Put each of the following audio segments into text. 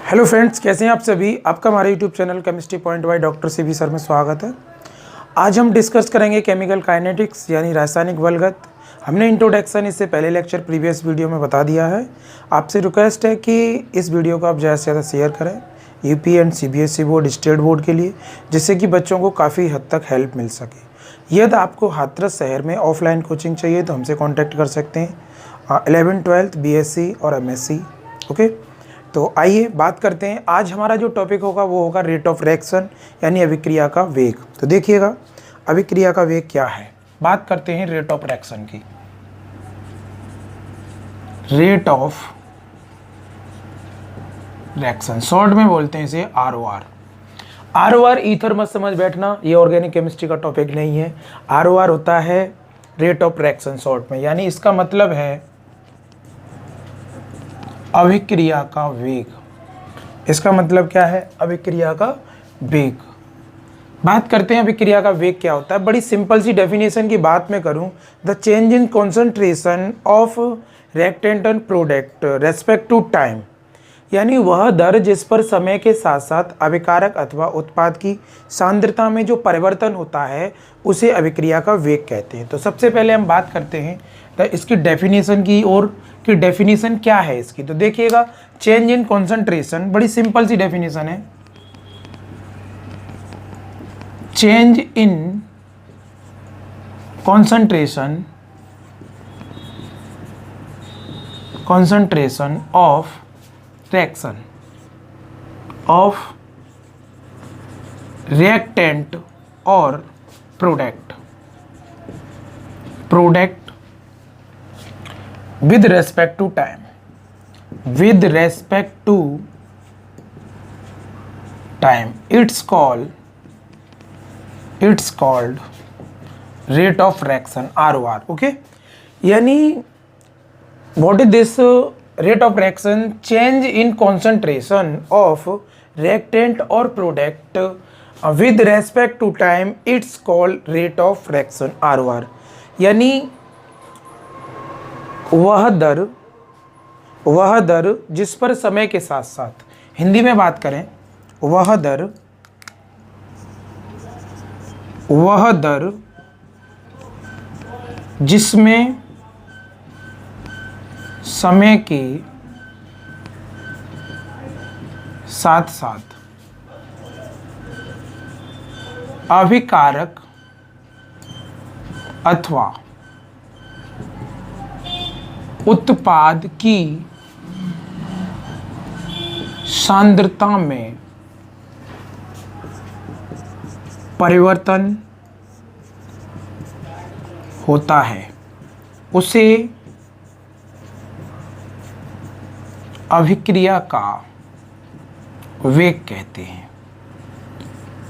Hello friends, कैसे हैं आप सभी। आपका हमारे YouTube channel chemistry point by doctor CV sir में स्वागत है। आज हम डिस्कस करेंगे केमिकल काइनेटिक्स यानी रासायनिक बलगत। हमने इंट्रोडक्शन इससे पहले लेक्चर प्रीवियस वीडियो में बता दिया है। आपसे रिक्वेस्ट है कि इस वीडियो को आप ज़्यादा से ज़्यादा शेयर करें UP and CBSE board, state board के लिए, जिससे कि बच्चों को काफ़ी हद तक हेल्प मिल सके। यदि आपको हाथरस शहर में ऑफलाइन कोचिंग चाहिए तो हमसे कॉन्टैक्ट कर सकते हैं। 11th 12th BSc और MSc। ओके, तो आइए बात करते हैं। आज हमारा जो टॉपिक होगा वो होगा रेट ऑफ रिएक्शन यानी अभिक्रिया का वेग। तो देखिएगा अभिक्रिया का वेग क्या है। बात करते हैं रेट ऑफ रिएक्शन की। रेट ऑफ रिएक्शन शॉर्ट में बोलते हैं इसे ROR। ROR ईथर मत समझ बैठना, ये ऑर्गेनिक केमिस्ट्री का टॉपिक नहीं है। ROR होता है रेट ऑफ रिएक्शन शॉर्ट में, यानी इसका मतलब है अभिक्रिया का वेग। इसका मतलब क्या है? अभिक्रिया का वेग। बात करते हैं अभिक्रिया का वेग क्या होता है। बड़ी सिंपल सी डेफिनेशन की बात मैं करूं, the change in concentration of reactant and product respect to time, यानी वह दर जिस पर समय के साथ साथ अभिकारक अथवा उत्पाद की सांद्रता में जो परिवर्तन होता है उसे अभिक्रिया का वेग कहते हैं। तो सबसे पहले हम बात करते हैं तो इसकी डेफिनेशन की ओर कि डेफिनेशन क्या है इसकी। तो देखिएगा, चेंज इन कॉन्सेंट्रेशन, बड़ी सिंपल सी डेफिनेशन है। Change in concentration of reaction of reactant और product with respect to time, it's called rate of reaction ROR। okay, यानी what is this rate of reaction? change in concentration of reactant or product with respect to time, it's called rate of reaction ROR। यानी वह दर जिस पर समय के साथ साथ, हिंदी में बात करें, वह दर जिसमें समय के साथ साथ अभिकारक अथवा उत्पाद की सांद्रता में परिवर्तन होता है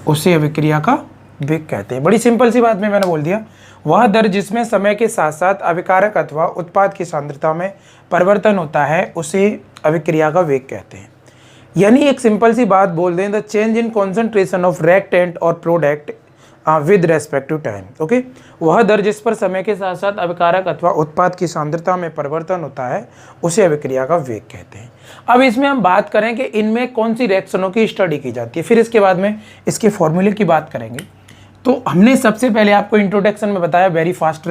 उसे अभिक्रिया का वेग कहते हैं। बड़ी सिंपल सी बात में मैंने बोल दिया, वह दर जिसमें समय के साथ साथ अभिकारक अथवा उत्पाद की सांद्रता में परिवर्तन होता है उसे अभिक्रिया का वेग कहते हैं। यानी एक सिंपल सी बात बोल दें, the change in concentration of reactant और product with respect to time. Okay, वह दर जिस पर समय के साथ साथ अभिकारक अथवा उत्पाद की सांद्रता में परिवर्तन होता है उसे अभिक्रिया का वेग कहते हैं। अब इसमें हम बात करें कि इनमें कौन सी रिएक्शनों की स्टडी की जाती है, फिर इसके बाद में इसके फॉर्मूले की बात करेंगे। तो हमने सबसे पहले आपको इंट्रोडक्शन में बताया वेरी फास्ट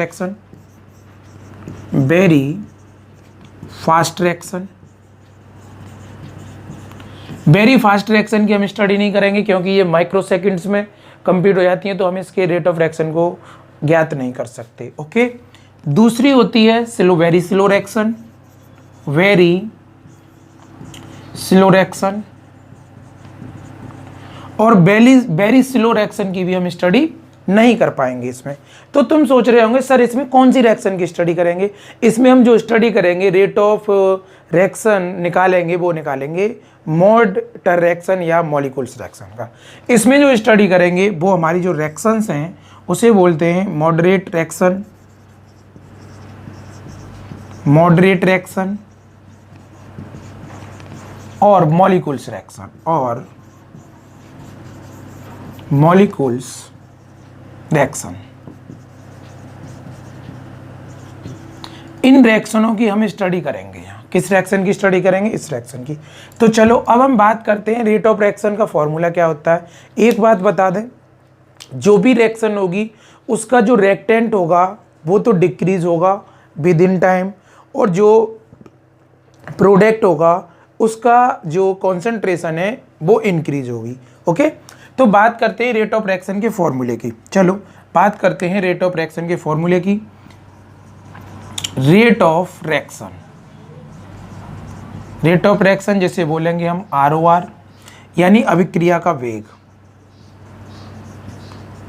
रिएक्शन की हम स्टडी नहीं करेंगे क्योंकि ये माइक्रो सेकंड्स में कंप्लीट हो जाती हैं, तो हम इसके रेट ऑफ रिएक्शन को ज्ञात नहीं कर सकते। ओके, दूसरी होती है वेरी स्लो रिएक्शन, और वेरी स्लो रिएक्शन की भी हम स्टडी नहीं कर पाएंगे इसमें। तो तुम सोच रहे होंगे सर इसमें कौन सी रिएक्शन की स्टडी करेंगे। इसमें हम जो स्टडी करेंगे रेट ऑफ रिएक्शन निकालेंगे, वो निकालेंगे मोल्टर रिएक्शन या मॉलिक्यूल्स रिएक्शन का। इसमें जो स्टडी करेंगे वो हमारी जो रिएक्शंस हैं उसे बोलते हैं मॉडरेट रिएक्शन और मॉलिक्यूल्स रिएक्शन। इन रिएक्शनों की हम स्टडी करेंगे यहाँ। किस रिएक्शन की स्टडी करेंगे? इस रिएक्शन की। तो चलो अब हम बात करते हैं रेट ऑफ रिएक्शन का फॉर्मूला क्या होता है। एक बात बता दें, जो भी रिएक्शन होगी उसका जो रिएक्टेंट होगा वो तो डिक्रीज होगा विद इन टाइम, और जो प्रोडक्ट होगा उसका जो कॉन्सेंट्रेशन है वो इंक्रीज होगी। ओके, तो बात करते हैं रेट ऑफ रिएक्शन के फॉर्मूले की। चलो बात करते हैं रेट ऑफ रिएक्शन के फॉर्मूले की। Rate of reaction, rate of reaction जैसे बोलेंगे हम ROR, यानी अभिक्रिया का वेग।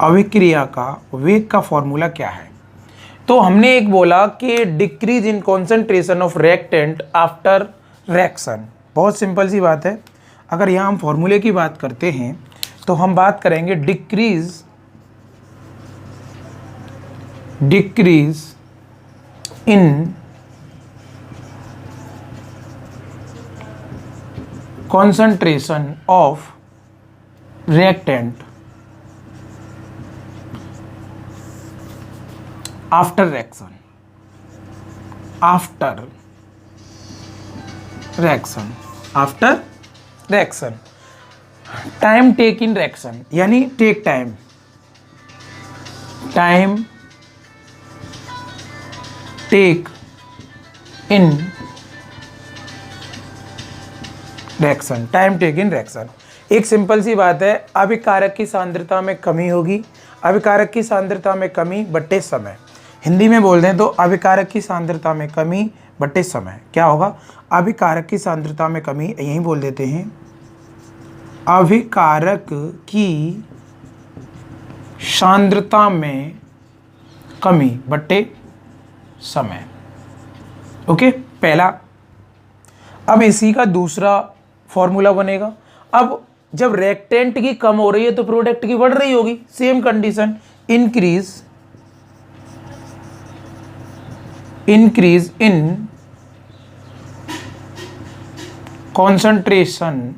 अभिक्रिया का वेग का फॉर्मूला क्या है? तो हमने एक बोला कि decrease in concentration of reactant after reaction. बहुत सिंपल सी बात है। अगर यहाँ हम फॉर्मूले की बात करते हैं तो हम बात करेंगे decrease in concentration of reactant after reaction, after reaction, time take in reaction, यानी take time take in reaction, time take in reaction. एक सिंपल सी बात है, अभिकारक की सांद्रता में कमी होगी। अभिकारक की सांद्रता में कमी बटे समय। हिंदी में बोल दें तो अभिकारक की सांद्रता में कमी बटे समय क्या होगा? अभिकारक की सांद्रता में कमी, यहीं बोल देते हैं अभिकारक की सांद्रता में कमी बटे समय। ओके, पहला। अब इसी का दूसरा फॉर्मूला बनेगा। अब जब रिएक्टेंट की कम हो रही है तो प्रोडक्ट की बढ़ रही होगी। Same condition, increase in concentration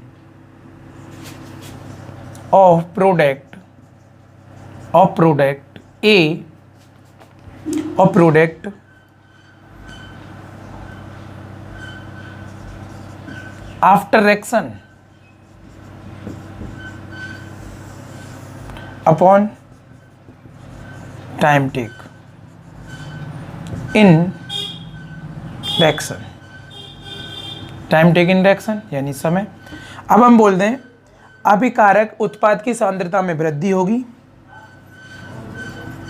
of product a of product after reaction upon time take in reaction, time take in reaction यानी समय। अब हम बोल दें अभिकारक उत्पाद की सांद्रता में वृद्धि होगी,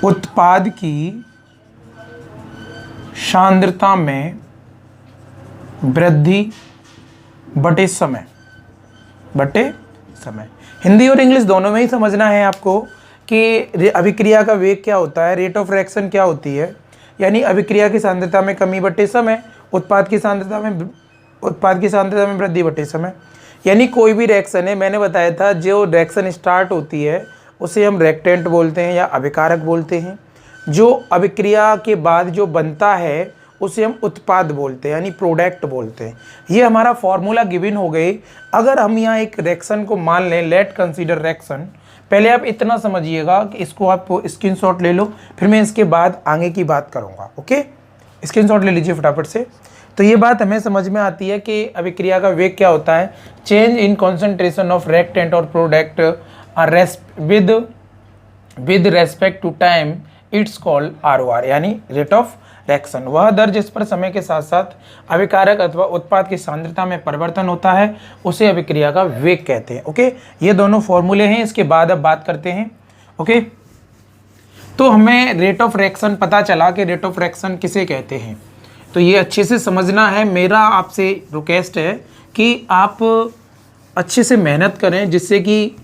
उत्पाद की सांद्रता में वृद्धि बटे समय, हिंदी और इंग्लिश दोनों में ही समझना है आपको कि अभिक्रिया का वेग क्या होता है, रेट ऑफ रिएक्शन क्या होती है। यानी अभिक्रिया की सांद्रता में कमी बटे समय, उत्पाद की सांद्रता में वृद्धि बटे समय। यानी कोई भी रिएक्शन है, मैंने बताया था जो रिएक्शन स्टार्ट होती है उसे हम रिएक्टेंट बोलते हैं या अभिकारक बोलते हैं। जो अभिक्रिया के बाद जो बनता है उसे हम उत्पाद बोलते हैं यानी प्रोडक्ट बोलते हैं। ये हमारा फॉर्मूला गिवन हो गई। अगर हम यहाँ एक रिएक्शन को मान लें, लेट कंसीडर रिएक्शन, पहले आप इतना समझिएगा कि इसको आप स्क्रीनशॉट ले लो, फिर मैं इसके बाद आगे की बात करूँगा। ओके, स्क्रीनशॉट ले लीजिए फटाफट से। तो ये बात हमें समझ में आती है कि अभिक्रिया का वेग क्या होता है, change in concentration of reactant और product with respect to time, it's called ROR यानी रेट ऑफ रिएक्शन। वह दर जिस पर समय के साथ साथ अभिकारक अथवा उत्पाद की सांद्रता में परिवर्तन होता है उसे अभिक्रिया का वेग कहते हैं। ओके, ये दोनों फॉर्मूले हैं। इसके बाद अब बात करते हैं। ओके, तो हमें रेट ऑफ रिएक्शन पता चला कि रेट ऑफ रिएक्शन किसे कहते हैं, तो ये अच्छे से समझना है। मेरा आपसे रिक्वेस्ट है कि आप अच्छे से मेहनत करें, जिससे कि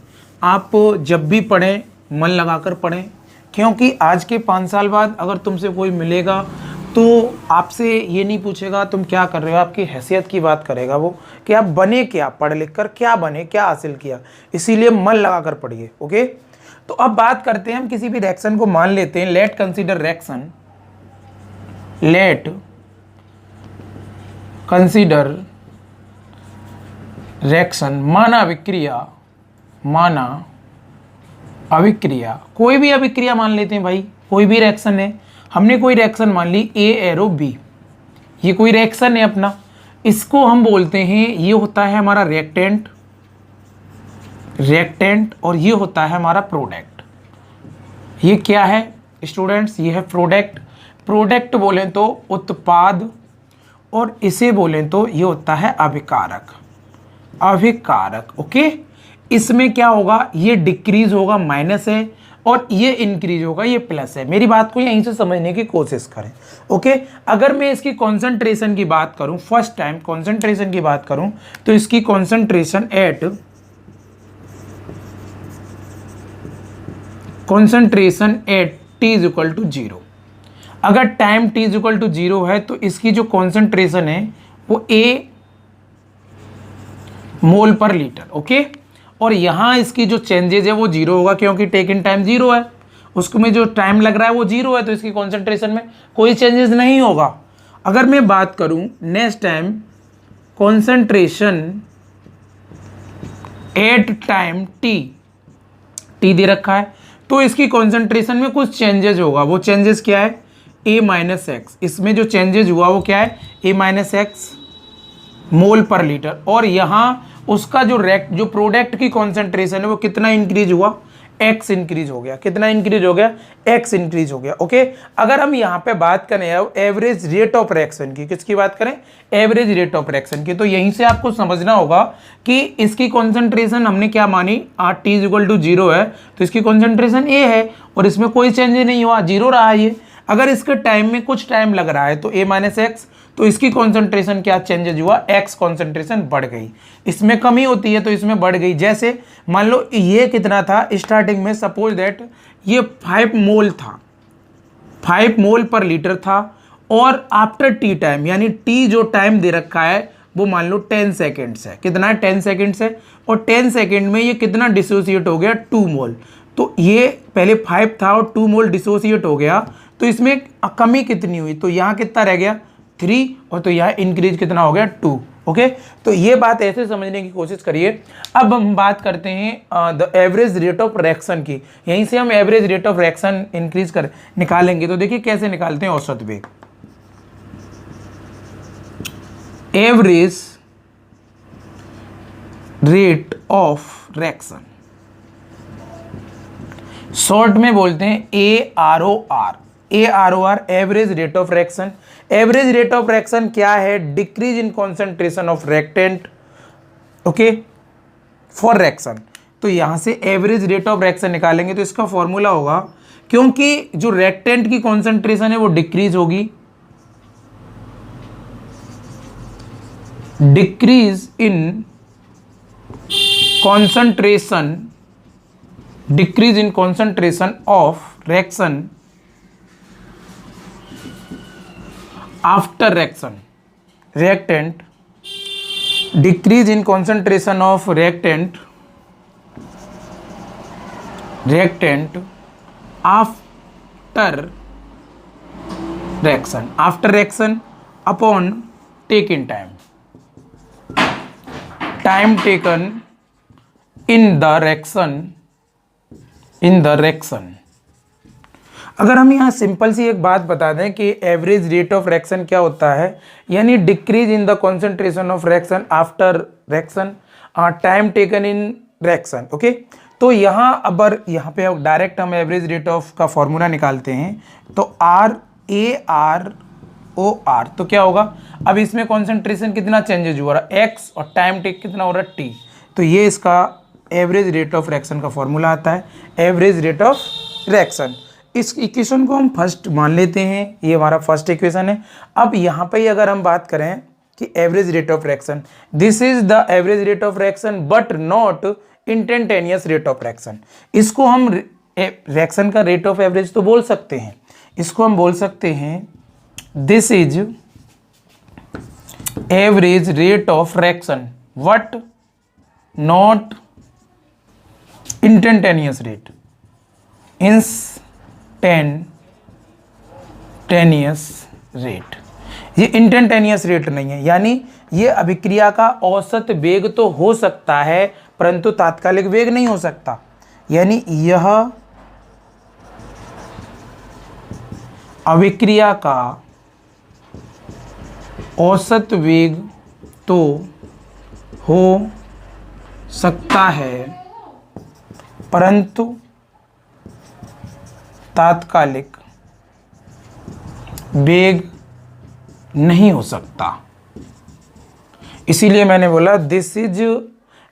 आप जब भी पढ़ें मन लगाकर पढ़ें, क्योंकि आज के 5 साल बाद अगर तुमसे कोई मिलेगा तो आपसे ये नहीं पूछेगा तुम क्या कर रहे हो, आपकी हैसियत की बात करेगा वो कि आप बने क्या, पढ़ लिख कर क्या बने, क्या हासिल किया। इसीलिए मन लगा कर पढ़िए। ओके, तो अब बात करते हैं, हम किसी भी रिएक्शन को मान लेते हैं। Late consider reaction, late consider reaction, माना अभिक्रिया, कोई भी अभिक्रिया मान लेते हैं भाई, कोई भी रिएक्शन है। हमने कोई रिएक्शन मान ली A एरो B, ये कोई रिएक्शन है अपना। इसको हम बोलते हैं, ये होता है हमारा रिएक्टेंट, और ये होता है हमारा प्रोडक्ट। ये क्या है स्टूडेंट्स? ये है प्रोडक्ट। प्रोडक्ट बोलें तो उत्पाद, और इसे बोलें तो ये होता है अभिकारक। ओके। इसमें क्या होगा? ये डिक्रीज होगा, माइनस है, और ये इंक्रीज होगा, ये प्लस है। मेरी बात को यहीं से समझने की कोशिश करें। ओके। अगर मैं इसकी कॉन्सेंट्रेशन की बात करूं, फर्स्ट टाइम कॉन्सेंट्रेशन की बात करूं, तो इसकी concentration at T is equal to 0। अगर time T is equal to 0 है तो इसकी जो कॉन्सेंट्रेशन है वो ए मोल पर लीटर। ओके। और यहां इसकी जो चेंजेज है वो 0 होगा, क्योंकि टेकन टाइम 0 है, उसको में जो टाइम लग रहा है वो 0 है, तो इसकी कॉन्सेंट्रेशन में कोई चेंजेस नहीं होगा। अगर मैं बात करूं next time concentration at time T दे रखा है, तो इसकी कॉन्सेंट्रेशन में कुछ चेंजेस होगा। वो चेंजेस क्या है? a minus x. इसमें जो चेंजेस हुआ वो क्या है? a माइनस एक्स मोल पर लीटर। और यहाँ उसका जो प्रोडक्ट की कॉन्सेंट्रेशन है वो कितना इंक्रीज हुआ? x इंक्रीज हो गया। कितना इंक्रीज हो गया? x इंक्रीज हो गया। ओके। अगर हम यहाँ पे बात करें अब एवरेज रेट ऑफ रिएक्शन की, किसकी बात करें? एवरेज रेट ऑफ रिएक्शन की, तो यहीं से आपको समझना होगा कि इसकी कॉन्सेंट्रेशन हमने क्या मानी? t इज इक्वल टू 0 है, तो इसकी कॉन्सेंट्रेशन a है, और इसमें कोई चेंज नहीं हुआ, 0 रहा ये। अगर इसके टाइम में कुछ टाइम लग रहा है तो a माइनस एक्स, तो इसकी कॉन्सेंट्रेशन क्या चेंजेज हुआ? x कॉन्सेंट्रेशन बढ़ गई। इसमें कमी होती है तो इसमें बढ़ गई। जैसे मान लो ये कितना था स्टार्टिंग में, सपोज दैट ये 5 मोल था, 5 मोल पर लीटर था, और आफ्टर टी टाइम, यानी टी जो टाइम दे रखा है वो मान लो 10 सेकेंड्स है। कितना है? 10 सेकेंड्स है, और 10 सेकेंड में ये कितना डिसोसिएट हो गया? 2 मोल। तो ये पहले 5 था और 2 मोल डिसोसिएट हो गया, तो इसमें कमी कितनी हुई? तो यहाँ कितना रह गया? 3, और तो यहाँ इंक्रीज कितना हो गया? 2। ओके। तो ये बात ऐसे समझने की कोशिश करिए। अब हम बात करते हैं the average rate of reaction की। यहीं से हम average rate of reaction increase कर निकालेंगे। तो देखिए कैसे निकालते हैं औसत वेग। Average rate of reaction, short में बोलते हैं AROR। AROR average rate of reaction. Average rate of reaction क्या है? Decrease in concentration of reactant, okay, for reaction. तो यहां से एवरेज रेट ऑफ रिएक्शन निकालेंगे तो इसका फॉर्मूला होगा, क्योंकि जो रिएक्टेंट की कॉन्सेंट्रेशन है वो डिक्रीज होगी, decrease in concentration, decrease in concentration of reaction after reaction, reactant, decrease in concentration of reactant after reaction upon taking time taken in the reaction। अगर हम यहाँ सिंपल सी एक बात बता दें कि एवरेज रेट ऑफ रिएक्शन क्या होता है, यानी decrease in the concentration of reaction after reaction, time taken in reaction. Okay. तो यहाँ अब यहाँ पे डायरेक्ट हम एवरेज रेट ऑफ का फॉर्मूला निकालते हैं, तो RAROR, तो क्या होगा? अब इसमें कॉन्सेंट्रेशन कितना चेंजेज हुआ रहा है? x, और टाइम टेक कितना हो रहा है? t। तो ये इसका एवरेज रेट ऑफ रिएक्शन का फॉर्मूला आता है, एवरेज रेट ऑफ रिएक्शन। इस इक्वेशन को हम फर्स्ट मान लेते हैं, ये हमारा फर्स्ट इक्वेशन है। अब यहाँ पे अगर हम बात करें कि average rate of reaction, this is the average rate of reaction but not instantaneous rate of reaction. इसको हम रिएक्शन का रेट ऑफ एवरेज तो बोल सकते हैं, इसको हम बोल सकते हैं this is average rate of reaction but not instantaneous rate, instantaneous rate. ये इंस्टेंटेनियस रेट नहीं है, यानी ये अभिक्रिया का औसत वेग तो हो सकता है परंतु तात्कालिक वेग नहीं हो सकता। यानी यह अभिक्रिया का औसत वेग तो हो सकता है परंतु तात्कालिक वेग नहीं हो सकता। इसीलिए मैंने बोला this is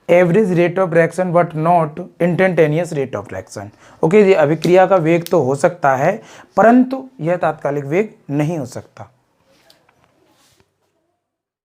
average rate of reaction but not instantaneous rate of reaction. Okay ji, अभिक्रिया का वेग तो हो सकता है परंतु यह तात्कालिक वेग नहीं हो सकता।